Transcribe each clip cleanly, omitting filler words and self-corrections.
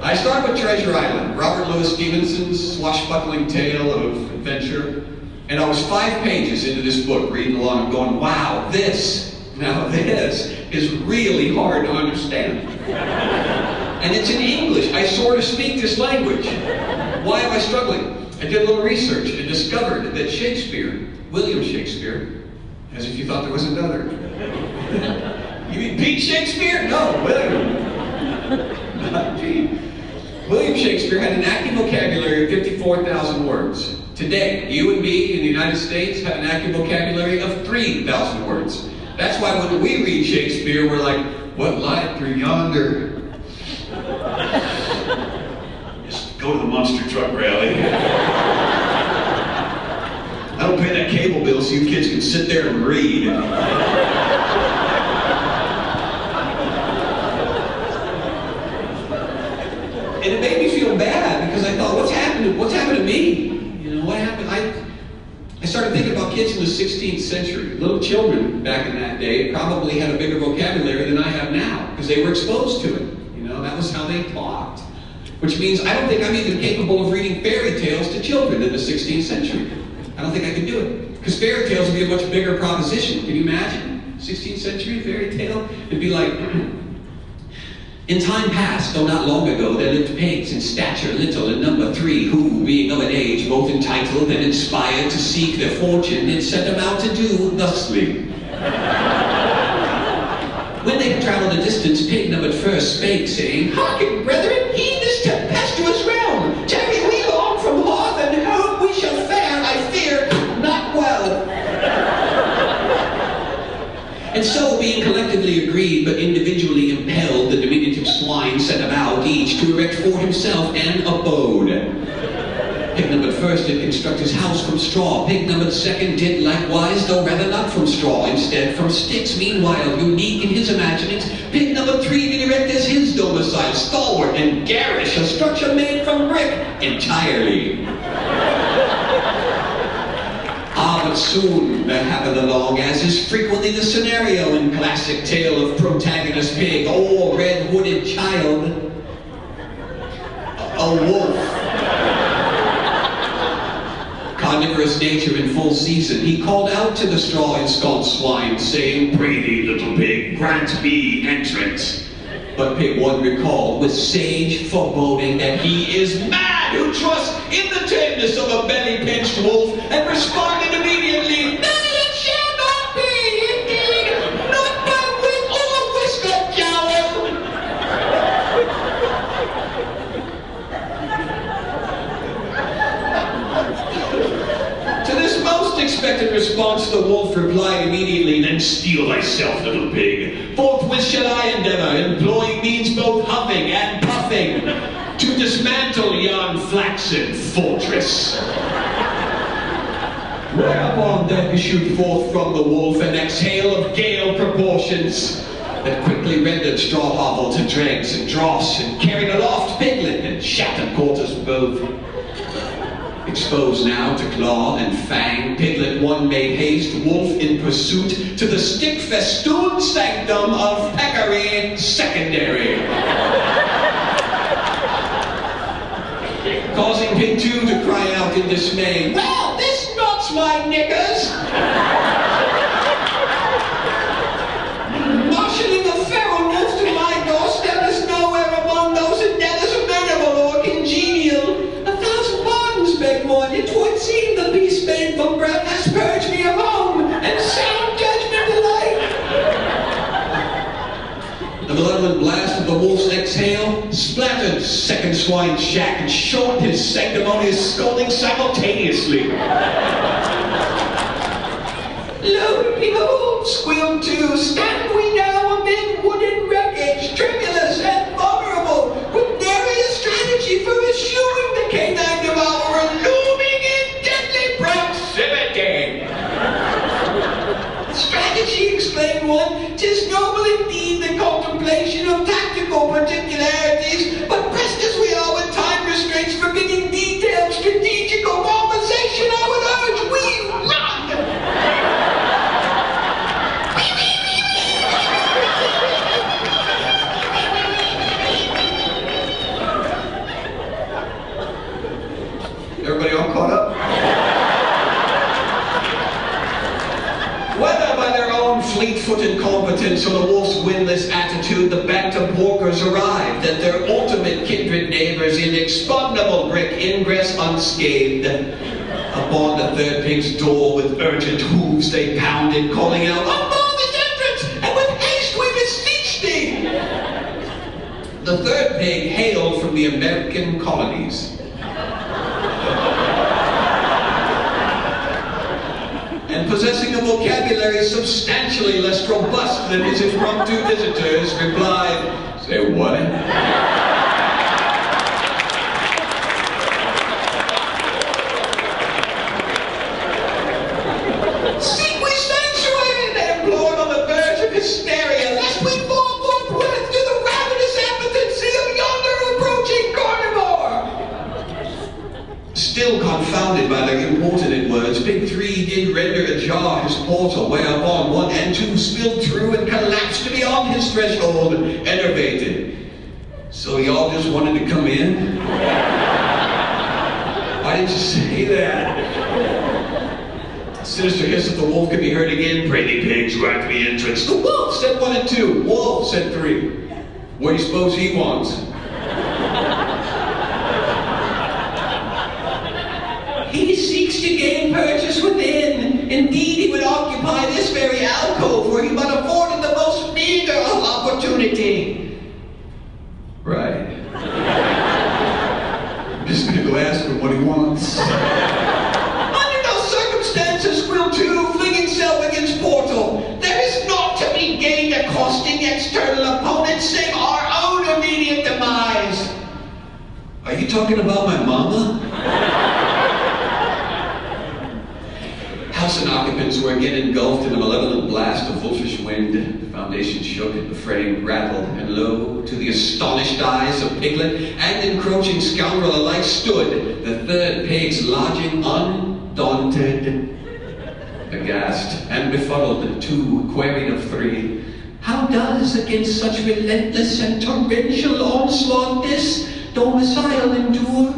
I start with Treasure Island, Robert Louis Stevenson's swashbuckling tale of adventure. And I was 5 pages into this book, reading along and going, wow, this is really hard to understand. And it's in English. I sort of speak this language. Why am I struggling? I did a little research and discovered that Shakespeare, William Shakespeare, as if you thought there was another. You mean Pete Shakespeare? No, William. Not Pete. William Shakespeare had an active vocabulary of 54,000 words. Today, you and me in the United States have an active vocabulary of 3,000 words. That's why when we read Shakespeare, we're like, what light through yonder? Just go to the monster truck rally. I don't pay that cable bill so you kids can sit there and read. And it made me feel bad because I thought, what's happened to me? You know, what happened? I started thinking about kids in the 16th century. Little children back in that day probably had a bigger vocabulary than I have now because they were exposed to it. You know, that was how they talked. Which means I don't think I'm even capable of reading fairy tales to children in the 16th century. I don't think I can do it. Because fairy tales would be a much bigger proposition. Can you imagine? 16th century fairy tale? It'd be like, in time past, though not long ago, there lived pigs in stature little and number 3, who, being of an age both entitled and inspired to seek their fortune, did set them out to do thusly. When they had traveled a distance, pig numbered first spake, saying, "Hearken, brethren, heed this tempestuous realm. Tarry we long from hearth and home, we shall fare, I fear, not well." And so, being collectively agreed but individually impelled, the diminutive swine set about, each to erect for himself an abode. Pig numbered first did construct his house from straw. Pig numbered second did likewise, though rather not from straw, instead from sticks. Meanwhile, unique in his imaginings, pig number 3 did erect as his domicile, stalwart and garish, a structure made from brick entirely. But soon there happened along, as is frequently the scenario in classic tale of protagonist pig or red-hooded child, a wolf. Carnivorous nature in full season, he called out to the straw-ensconced swine, saying, "Pray thee, little pig, grant me entrance." But pig 1 recalled with sage foreboding that he is mad who trusts in the tameness of a belly-pinched wolf, and responded immediately, "Nay, it shall not be, indeed, not by wit or whisker jowl." To this most expected response, the wolf replied immediately, "Then steel thyself, little pig. Forthwith shall I endeavor, employing means both huffing and puffing, to dismantle yon flaxen fortress." Whereupon there issued forth from the wolf an exhale of gale proportions that quickly rendered straw hovel to dregs and dross, and carried aloft piglet and shattered quarters both. Exposed now to claw and fang, piglet 1 made haste, wolf in pursuit, to the stick-festooned sanctum of peccary secondary. Causing pig 2 to cry out in dismay, "Well, this knots my knickers!" Marshalling a feral wolf to my doorstep is nowhere among those endeavors amenable or congenial. 1,000 pardons, beg one, it would seem the beast made from breath has purged me of home, and sound judgment alike. The malevolent blast of the wolf's exhale splattered second swine's shack and shortened his sanctimonious scolding simultaneously. "Lo, behold," squealed 2, "stand we now amid wooden wreckage, tremulous and vulnerable, with nary a strategy for eschewing the canine devourer looming in deadly proximity." "Strategy," exclaimed 1, "'tis noble indeed, the contemplation of tactical particularities, but pressed as we are with time restraints forbidding detailed strategical conversation, I would urge we run." 8-foot incompetence or the wolf's winless attitude, the bantam porkers arrived at their ultimate kindred neighbor's inexpugnable brick ingress unscathed. Upon the third pig's door with urgent hooves they pounded, calling out, "Unbar this entrance, and with haste we beseech thee!" The third pig hailed from the American colonies. And possessing a vocabulary substantially less robust than his impromptu visitors, replied, "Say what?" "Seek we sanctuary," they implored on the verge of hysteria, "lest we fall forthwith to the ravenous appetency of yonder approaching carnivore." Still confounded by their importunate words, Big Three did render ajar his portal, whereupon one and two spilled through and collapsed beyond his threshold, enervated. "So y'all just wanted to come in? Why didn't you say that?" A sinister hiss of the wolf could be heard again. "Pretty pigs right the entrance." "The wolf," said one and two. "Wolf," said three. "What do you suppose he wants?" "He seeks to gain purchase within. Indeed, he would occupy this very alcove were he but afforded the most meager of opportunity." Right. I'm just going to go ask him what he wants. "Under no circumstances will two fling himself against portal. There is naught to be gained accosting external opponents save our own immediate demise." "Are you talking about my mama?" House and occupants were again engulfed in a malevolent blast of wolfish wind. The foundation shook, the frame rattled, and lo, to the astonished eyes of piglet and encroaching scoundrel alike stood the third pig's lodging undaunted. Aghast and befuddled, two queried of three, "How does against such relentless and torrential onslaught this domicile endure?"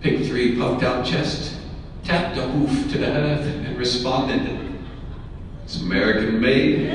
Pig three puffed out chest, tapped a hoof to the earth, and responded, "It's American made."